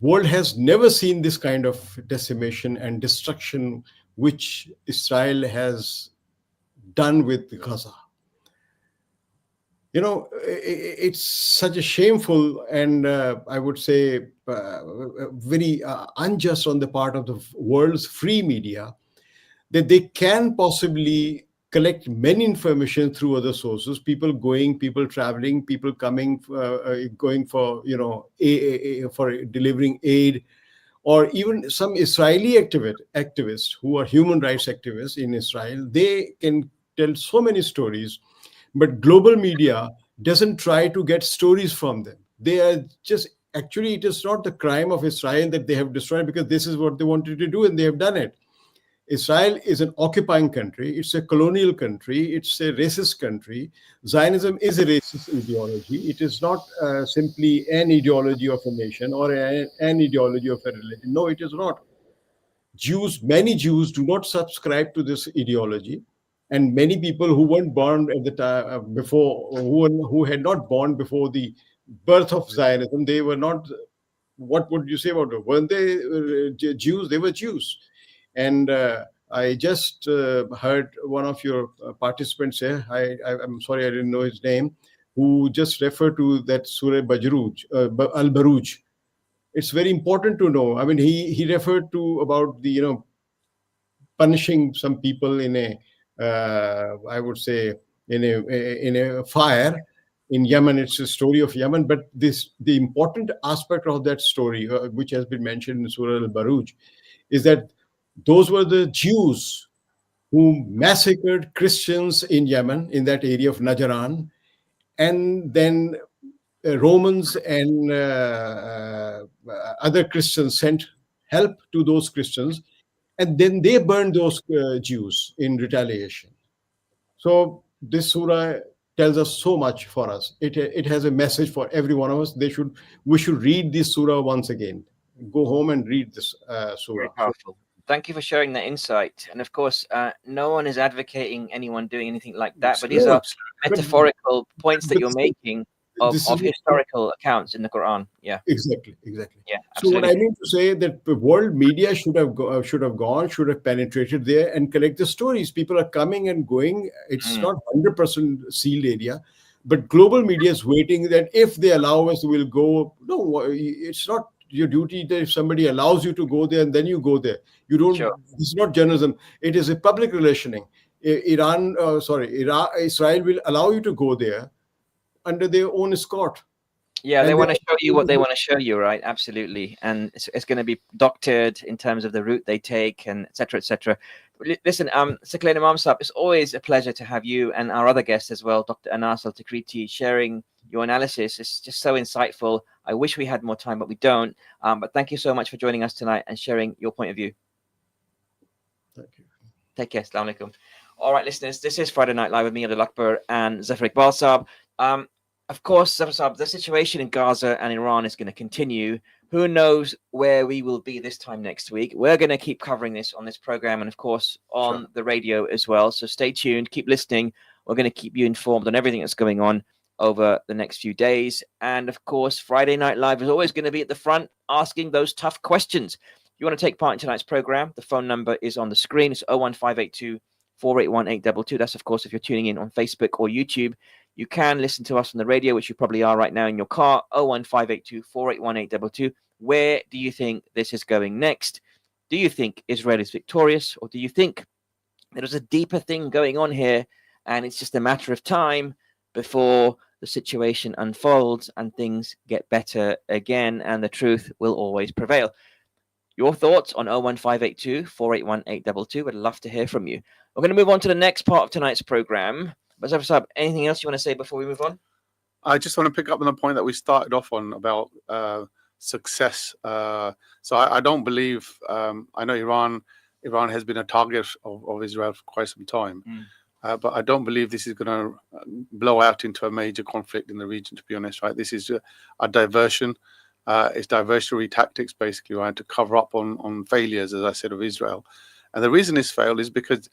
World has never seen this kind of decimation and destruction which Israel has done with Gaza. It's such a shameful and I would say very unjust on the part of the world's free media that they can possibly collect many information through other sources, people going, people traveling, people coming, going for, for delivering aid, or even some Israeli activists who are human rights activists in Israel. They can tell so many stories. But global media doesn't try to get stories from them. They are just, actually, it is not the crime of Israel that they have destroyed, because this is what they wanted to do and they have done it. Israel is an occupying country. It's a colonial country. It's a racist country. Zionism is a racist ideology. It is not simply an ideology of a nation or an ideology of a religion. No, it is not. Many Jews do not subscribe to this ideology. And many people who weren't born at the time before, who had not born before the birth of Zionism, they were not. What would you say about it? Weren't they Jews? They were Jews, and I just heard one of your participants say, I'm sorry, I didn't know his name, who just referred to that Surah Bajruj, Al-Baruj. It's very important to know. I mean, he referred to about the, punishing some people in a, I would say, in a fire in Yemen. It's a story of Yemen, but the important aspect of that story, which has been mentioned in Surah Al-Baruj, is that those were the Jews who massacred Christians in Yemen, in that area of Najran, and then Romans and other Christians sent help to those Christians, and then they burned those Jews in retaliation. So this surah tells us so much for us. It has a message for every one of us. We should read this surah once again. Go home and read this surah. Very powerful. Thank you for sharing that insight. And of course, no one is advocating anyone doing anything like that, but these are metaphorical points that you're making of historical accounts in the Quran. Yeah, exactly. Yeah, absolutely. So what I mean to say that the world media should have penetrated there and collect the stories. People are coming and going. It's not 100% sealed area, but global media is waiting that if they allow us, we'll go. No, it's not your duty that if somebody allows you to go there and then you go there. You don't. Sure. This is not journalism. It is a public relationing. Israel will allow you to go there under their own escort. Yeah, they want to show you what they want to show you, right? Absolutely. And it's going to be doctored in terms of the route they take, and et cetera, et cetera. Listen, Sakleen Imam Sahib, it's always a pleasure to have you and our other guests as well, Dr. Anas Al-Takriti, sharing your analysis. It's just so insightful. I wish we had more time, but we don't. But thank you so much for joining us tonight and sharing your point of view. Thank you. Take care. Assalamu alaikum. All right, listeners, this is Friday Night Live with me, Abdul Akbar, and Zafar Iqbal Sahib. Of course, the situation in Gaza and Iran is going to continue. Who knows where we will be this time next week? We're going to keep covering this on this program and, of course, on the radio as well. So stay tuned. Keep listening. We're going to keep you informed on everything that's going on over the next few days. And, of course, Friday Night Live is always going to be at the front asking those tough questions. If you want to take part in tonight's program, the phone number is on the screen. It's 01582 481 822. That's, of course, if you're tuning in on Facebook or YouTube. You can listen to us on the radio, which you probably are right now in your car, 01582 481 822. Where do you think this is going next? Do you think Israel is victorious, or do you think there's a deeper thing going on here and it's just a matter of time before the situation unfolds and things get better again and the truth will always prevail? Your thoughts on 01582 481 822. I'd love to hear from you. We're going to move on to the next part of tonight's program. But Zafar Sahib, anything else you want to say before we move on? I just want to pick up on the point that we started off on about success. So I don't believe, I know Iran has been a target of Israel for quite some time, but I don't believe this is going to blow out into a major conflict in the region, to be honest, right? This is a diversion. It's diversionary tactics, basically, right, to cover up on failures, as I said, of Israel. And the reason it's failed is because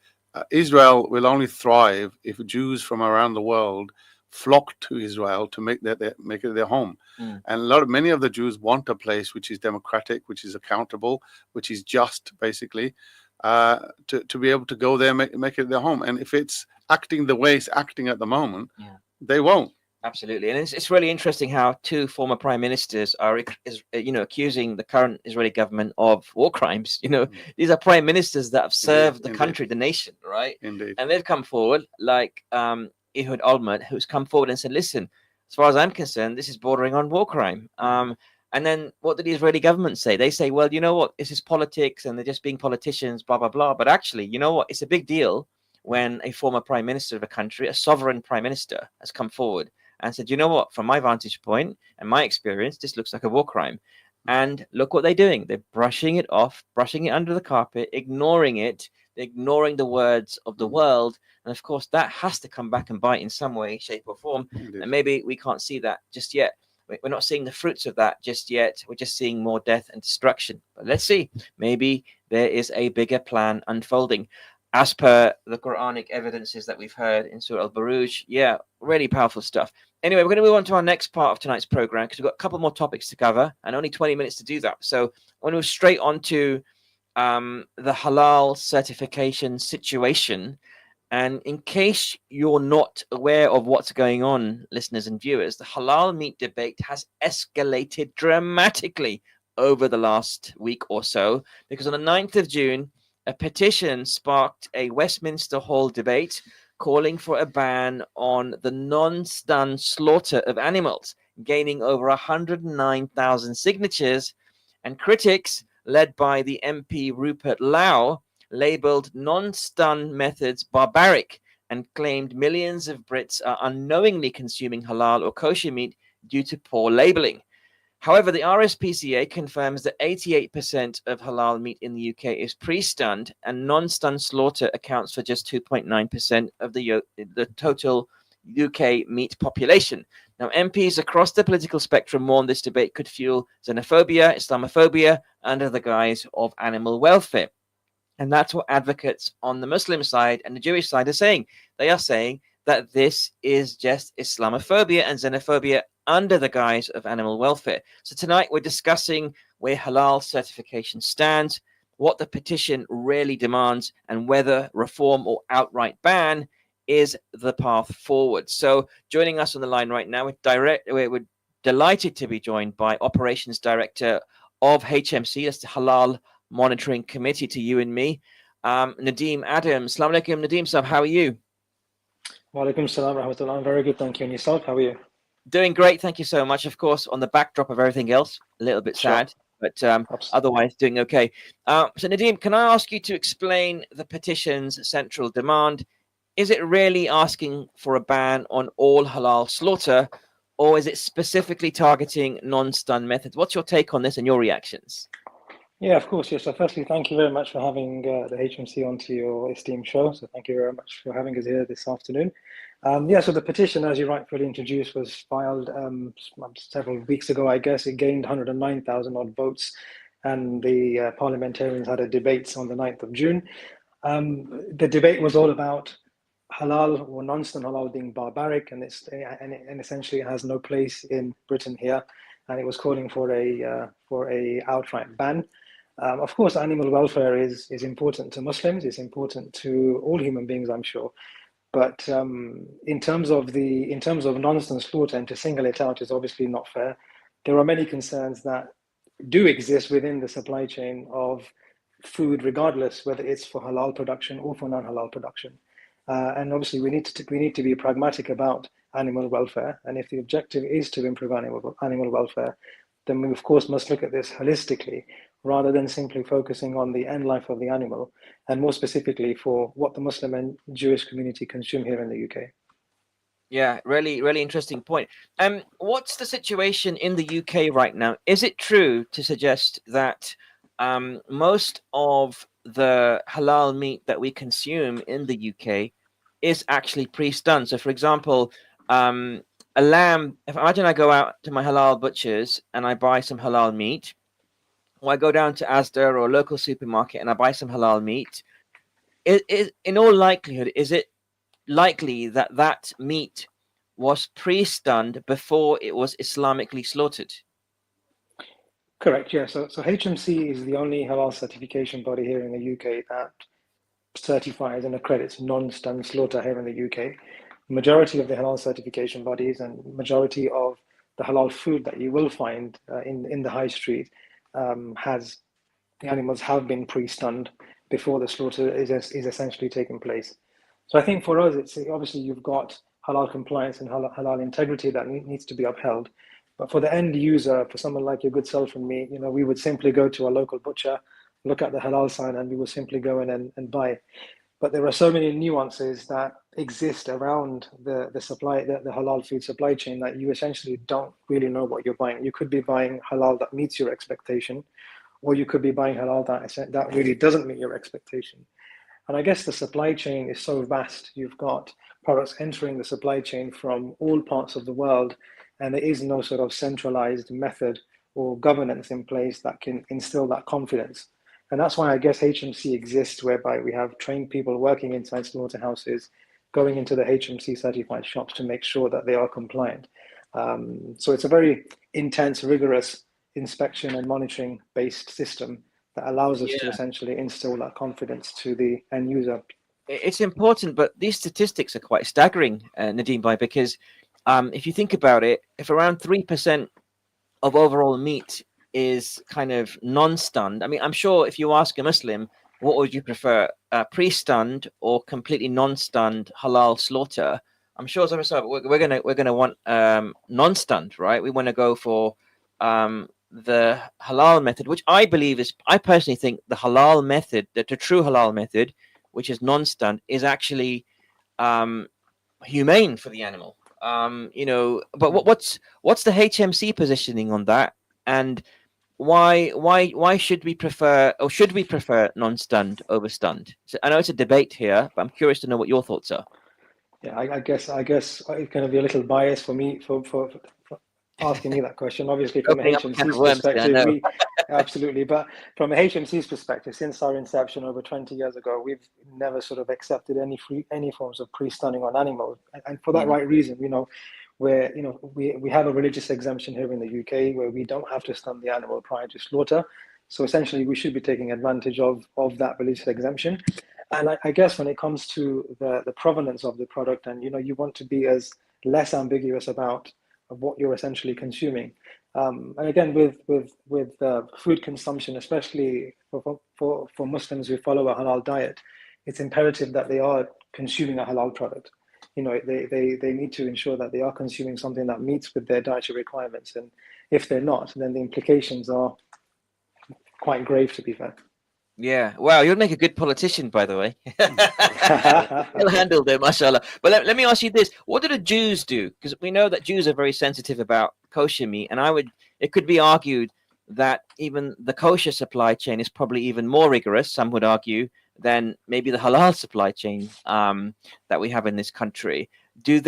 Israel will only thrive if Jews from around the world flock to Israel to make it their home. And many of the Jews want a place which is democratic, which is accountable, which is just, basically, to be able to go there, make it their home. And if it's acting the way it's acting at the moment, they won't. Absolutely. And it's really interesting how two former prime ministers are, accusing the current Israeli government of war crimes. These are prime ministers that have served the country, the nation, right? Indeed. And they've come forward, like Ehud Olmert, who's come forward and said, listen, as far as I'm concerned, this is bordering on war crime. And then what did the Israeli government say? They say, well, you know what? This is politics and they're just being politicians, blah, blah, blah. But actually, you know what? It's a big deal when a former prime minister of a country, a sovereign prime minister, has come forward and said, you know what, from my vantage point and my experience, this looks like a war crime. And look what they're doing. They're brushing it off, brushing it under the carpet, ignoring it, ignoring the words of the world. And of course, that has to come back and bite in some way, shape or form. Indeed. And maybe we can't see that just yet. We're not seeing the fruits of that just yet. We're just seeing more death and destruction. But let's see. Maybe there is a bigger plan unfolding. As per the Quranic evidences that we've heard in Surah Al-Baruj, really powerful stuff. Anyway, we're going to move on to our next part of tonight's program because we've got a couple more topics to cover and only 20 minutes to do that. So I want to move straight on to the halal certification situation. And in case you're not aware of what's going on, listeners and viewers, the halal meat debate has escalated dramatically over the last week or so, because on the 9th of June, a petition sparked a Westminster Hall debate calling for a ban on the non-stun slaughter of animals, gaining over 109,000 signatures. And critics, led by the MP Rupert Lau, labelled non-stun methods barbaric and claimed millions of Brits are unknowingly consuming halal or kosher meat due to poor labelling. However, the RSPCA confirms that 88% of halal meat in the UK is pre-stunned, and non-stun slaughter accounts for just 2.9% of the total UK meat population. Now, MPs across the political spectrum warn this debate could fuel xenophobia, Islamophobia, under the guise of animal welfare. And that's what advocates on the Muslim side and the Jewish side are saying. They are saying that this is just Islamophobia and xenophobia under the guise of animal welfare. So tonight we're discussing where halal certification stands, what the petition really demands, and whether reform or outright ban is the path forward. So joining us on the line right now, we're delighted to be joined by Operations Director of HMC, that's the Halal Monitoring Committee, to you and me, Nadeem Adams. Assalamu alaikum, Nadeem Sahab, how are you? Wa alaikum salam wa rahmatullah. I'm very good, thank you. And yourself, how are you? Doing great, thank you so much. Of course, on the backdrop of everything else, a little bit sad, but otherwise doing okay. So Nadeem, can I ask you to explain the petition's central demand? Is it really asking for a ban on all halal slaughter, or is it specifically targeting non-stun methods? What's your take on this and your reactions? Yeah, of course. Yes. So firstly, thank you very much for having the HMC onto your esteemed show. So thank you very much for having us here this afternoon. So the petition, as you rightfully introduced, was filed several weeks ago, I guess. It gained 109,000 odd votes, and the parliamentarians had a debate on the 9th of June. The debate was all about halal or non-stun halal being barbaric, and essentially it has no place in Britain here, and it was calling for a outright ban. Of course, animal welfare is important to Muslims. It's important to all human beings, I'm sure. But in terms of non-stun slaughter, and to single it out is obviously not fair. There are many concerns that do exist within the supply chain of food, regardless whether it's for halal production or for non-halal production. And obviously, we need to be pragmatic about animal welfare. And if the objective is to improve animal welfare, then we of course must look at this holistically, rather than simply focusing on the end life of the animal, and more specifically for what the Muslim and Jewish community consume here in the UK. Yeah, really, really interesting point. What's the situation in the UK right now? Is it true to suggest that most of the halal meat that we consume in the UK is actually pre-stunned? So, for example, a lamb, imagine I go out to my halal butchers and I buy some halal meat, or I go down to Asda or a local supermarket and I buy some halal meat. In all likelihood, is it likely that that meat was pre-stunned before it was Islamically slaughtered? Correct, yeah. So HMC is the only halal certification body here in the UK that certifies and accredits non-stun slaughter here in the UK. Majority of the halal certification bodies and majority of the halal food that you will find in the high street has the animals have been pre-stunned before the slaughter is essentially taking place. So I think for us, it's obviously you've got halal compliance and halal integrity that needs to be upheld. But for the end user, for someone like your good self and me, we would simply go to a local butcher, look at the halal sign, and we will simply go in and buy. But there are so many nuances that exist around the halal food supply chain that you essentially don't really know what you're buying. You could be buying halal that meets your expectation, or you could be buying halal that really doesn't meet your expectation. And I guess the supply chain is so vast. You've got products entering the supply chain from all parts of the world, and there is no sort of centralized method or governance in place that can instill that confidence. And that's why I guess HMC exists, whereby we have trained people working inside slaughterhouses, going into the HMC certified shops to make sure that they are compliant. So it's a very intense, rigorous inspection and monitoring based system that allows us to essentially instill that confidence to the end user. It's important, but these statistics are quite staggering, Nadeem Bhai, because if you think about it, if around 3% of overall meat is kind of non-stunned, I mean, I'm sure if you ask a Muslim, what would you prefer, pre-stunned or completely non-stunned halal slaughter? I'm sure we're gonna want non-stunned, right? We want to go for the halal method, which I personally think the halal method, the true halal method, which is non-stunned, is actually humane for the animal. But what's the HMC positioning on that, and why should we prefer non-stunned over stunned? So I know it's a debate here, but I'm curious to know what your thoughts are. Yeah, I guess it's going to be a little biased for me for asking me that question. Obviously, from a HMC's perspective, absolutely. But from a HMC's perspective, since our inception over 20 years ago, we've never sort of accepted any forms of pre-stunning on animals, and for that right reason. We have a religious exemption here in the UK where we don't have to stun the animal prior to slaughter. So essentially, we should be taking advantage of that religious exemption. And I guess when it comes to the provenance of the product, and you want to be as less ambiguous about what you're essentially consuming. And again, with food consumption, especially for Muslims who follow a halal diet, it's imperative that they are consuming a halal product. They need to ensure that they are consuming something that meets with their dietary requirements. And if they're not, then the implications are quite grave, to be fair. Yeah, wow, you'll make a good politician, by the way. You'll handle them, mashallah. But let me ask you this: what do the Jews do? Because we know that Jews are very sensitive about kosher meat, and it could be argued that even the kosher supply chain is probably even more rigorous, some would argue, than maybe the halal supply chain that we have in this country. Do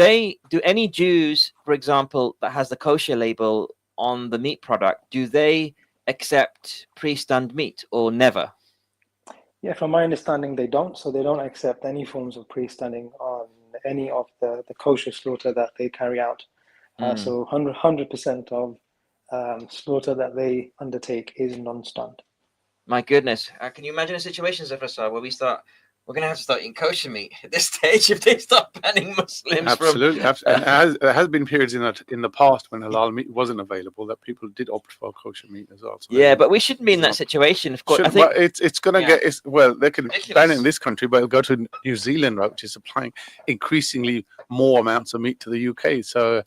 any Jews, for example, that has the kosher label on the meat product, do they accept pre-stunned meat or never? Yeah, from my understanding, they don't. So they don't accept any forms of pre-stunning on any of the kosher slaughter that they carry out. So 100% of slaughter that they undertake is non-stunned. My goodness. Can you imagine a situation, Zafar, where we're going to have to start eating kosher meat at this stage if they start banning Muslims? Absolutely. And there has been periods in the past when halal meat wasn't available that people did opt for kosher meat as well. So but we shouldn't be in that situation. Of course, I think it's going to get. They can ban it in this country, but it'll go to New Zealand, right, which is supplying increasingly more amounts of meat to the UK. So,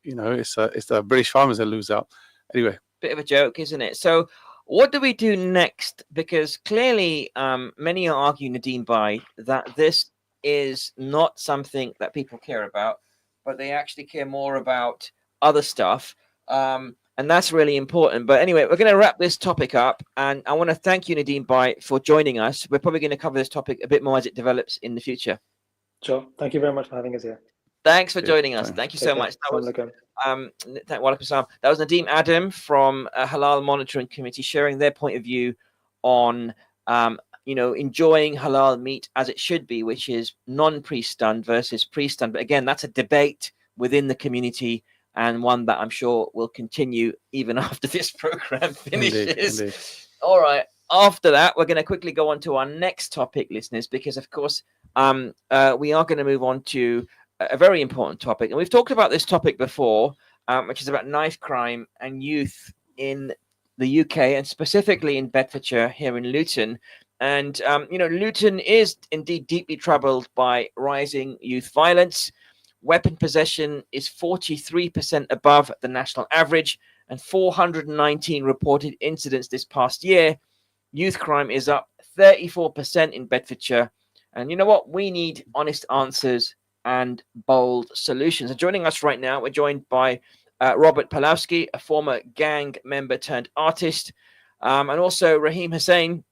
it's the British farmers that lose out. Anyway, bit of a joke, isn't it? So, what do we do next? Because clearly, many are arguing, Nadeem Bhai, that this is not something that people care about, but they actually care more about other stuff. And that's really important. But anyway, we're going to wrap this topic up. And I want to thank you, Nadeem Bhai, for joining us. We're probably going to cover this topic a bit more as it develops in the future. Sure. Thank you very much for having us here. Thanks for joining us. Thank you so much. That was Nadeem Adam from Halal Monitoring Committee sharing their point of view on enjoying halal meat as it should be, which is non-pre-stunned versus pre-stunned. But again, that's a debate within the community and one that I'm sure will continue even after this program finishes. Indeed. All right. After that, we're going to quickly go on to our next topic, listeners, because of course we are going to move on to a very important topic. And we've talked about this topic before, which is about knife crime and youth in the UK and specifically in Bedfordshire here in Luton. And, Luton is indeed deeply troubled by rising youth violence. Weapon possession is 43% above the national average and 419 reported incidents this past year. Youth crime is up 34% in Bedfordshire. And you know what? We need honest answers and bold solutions. And joining us right now, we're joined by Robert Palowski, a former gang member turned artist, and also Rahim Hussain,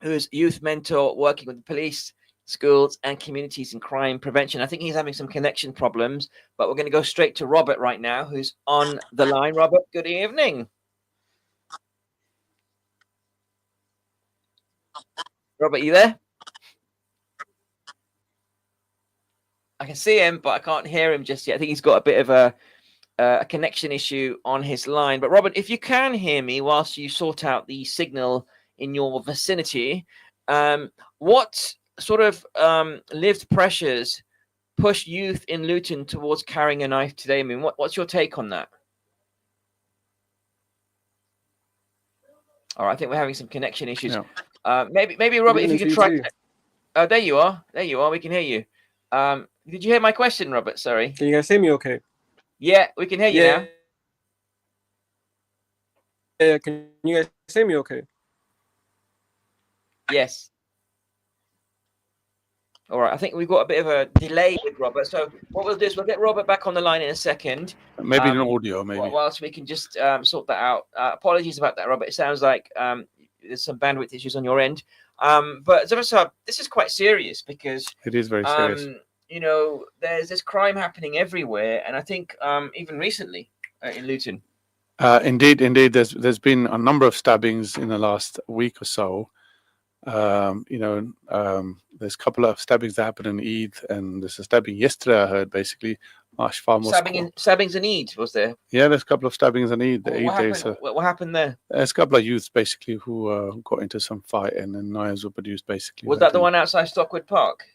who is youth mentor working with the police, schools, and communities in crime prevention. I think he's having some connection problems, but we're going to go straight to Robert right now, who's on the line. Robert, good evening. Robert, you there? I can see him, but I can't hear him just yet. I think he's got a bit of a a connection issue on his line. But Robert, if you can hear me whilst you sort out the signal in your vicinity, what sort of lived pressures push youth in Luton towards carrying a knife today? I mean, what's your take on that? All right, I think we're having some connection issues. Yeah. Maybe Robert, if you can try. Oh, there you are. There you are. We can hear you. Did you hear my question, Robert? Sorry. Can you guys hear me okay? Yeah, we can hear you now. Yeah, can you guys hear me okay? Yes. All right, I think we've got a bit of a delay with Robert. So what we'll do is we'll get Robert back on the line in a second. Maybe an audio, maybe. Whilst we can just sort that out. Apologies about that, Robert. It sounds like there's some bandwidth issues on your end. But Zafar, this is quite serious because it is very serious. You know, there's this crime happening everywhere, and I think even recently in Luton. Indeed. There's been a number of stabbings in the last week or so. There's a couple of stabbings that happened in Eid, and there's a stabbing yesterday. I heard basically Marsh Farm was stabbings in Eid, was there? Yeah, there's a couple of stabbings in Eid. What happened there? There's a couple of youths basically who got into some fight, and then knives were produced. Basically, was that the one outside Stockwood Park?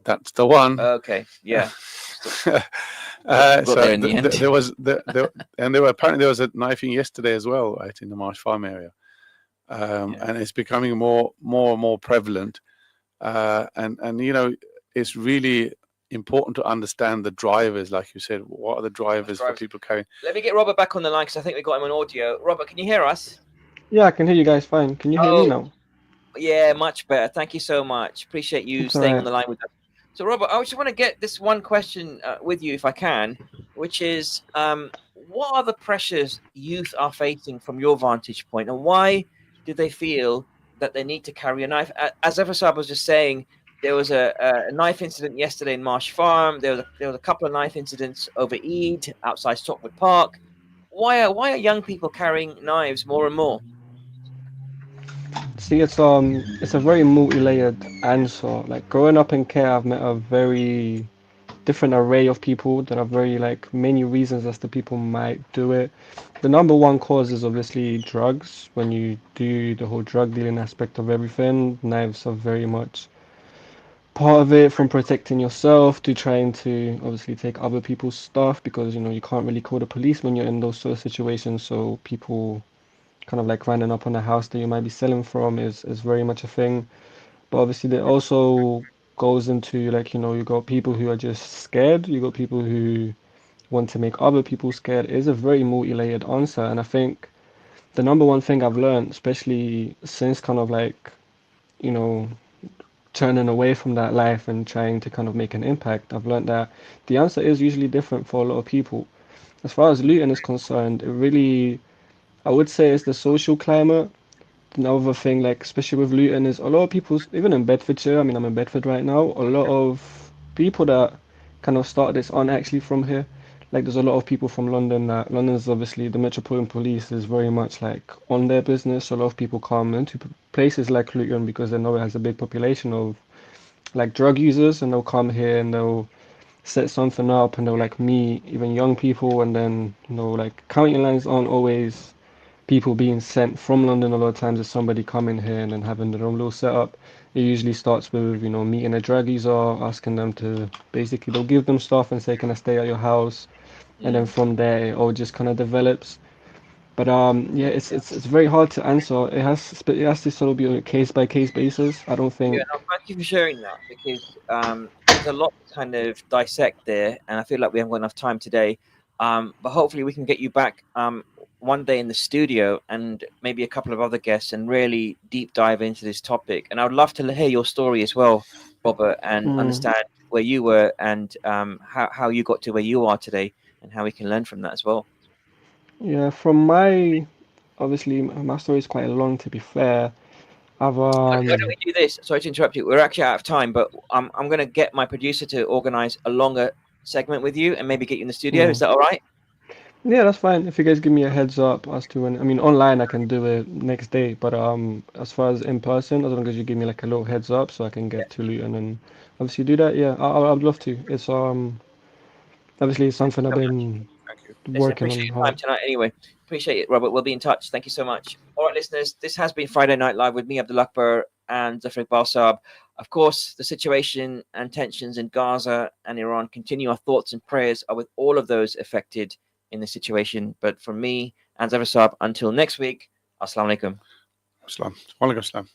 That's the one. Okay, yeah. So there was apparently there was a knifing yesterday as well, right, in the Marsh Farm area. And it's becoming more and more prevalent, and it's really important to understand the drivers, like you said. What are the drivers for people carrying? Let me get Robert back on the line because I think we got him on audio. Robert, can you hear us? Yeah, I can hear you guys fine. Can you hear me now? Yeah, much better. Thank you so much. Appreciate you staying on the line with us. So, Robert, I just want to get this one question with you, if I can, which is, what are the pressures youth are facing from your vantage point, and why do they feel that they need to carry a knife? As Eversab was just saying, there was a knife incident yesterday in Marsh Farm. There was a couple of knife incidents over Eid outside Stockwood Park. Why are young people carrying knives more and more? See, it's a very multi-layered answer. Like growing up in care, I've met a very different array of people that have very many reasons as to people might do it. The number one cause is obviously drugs. When you do the whole drug dealing aspect of everything, knives are very much part of it, from protecting yourself to trying to obviously take other people's stuff, because you can't really call the police when you're in those sort of situations. So people kind of running up on a house that you might be selling from is very much a thing. But obviously there also goes into you got people who are just scared, you got people who want to make other people scared. It is a very multi-layered answer, and I think the number one thing I've learned, especially since kind of turning away from that life and trying to kind of make an impact, I've learned that the answer is usually different for a lot of people. As far as Luton is concerned, it really, I would say, it's the social climate. Another thing, especially with Luton, is a lot of people, even in Bedfordshire, I mean, I'm in Bedford right now, a lot of people that kind of started this aren't actually from here. There's a lot of people from London that, London's obviously, the Metropolitan Police is very much on their business. A lot of people come into places like Luton because they know it has a big population of drug users, and they'll come here and they'll set something up and they'll meet even young people, and then county lines aren't always people being sent from London. A lot of times it's somebody coming here and then having their own little setup. It usually starts with meeting a drug user, asking them to basically, they'll give them stuff and say, can I stay at your house? And then from there it all just kind of develops. But yeah, it's very hard to answer. It has to sort of be on a case by case basis. I don't think. Yeah, no, thank you for sharing that, because there's a lot to kind of dissect there, and I feel like we haven't got enough time today. But hopefully we can get you back one day in the studio, and maybe a couple of other guests, and really deep dive into this topic. And I would love to hear your story as well, Robert, and understand where you were and how you got to where you are today, and how we can learn from that as well. Yeah, from obviously my story is quite long, to be fair. Why don't we do this? Sorry to interrupt you. We're actually out of time, but I'm going to get my producer to organize a longer segment with you and maybe get you in the studio. Is that all right? Yeah, that's fine. If you guys give me a heads up as to when, I mean, online I can do it next day, but as far as in person, as long as you give me a little heads up so I can get to Luton and obviously do that. Yeah, I'd love to. It's obviously something I've been working appreciate on your hard. time tonight anyway. Appreciate it, Robert. We'll be in touch. Thank you so much. All right, listeners, this has been Friday Night Live with me, Abdul Akbar, and Zafar Balsab. Of course, the situation and tensions in Gaza and Iran continue. Our thoughts and prayers are with all of those affected in the situation. But from me and Zafar Balsab, until next week, Assalamu alaikum. Assalam. Wa alaikum assalam.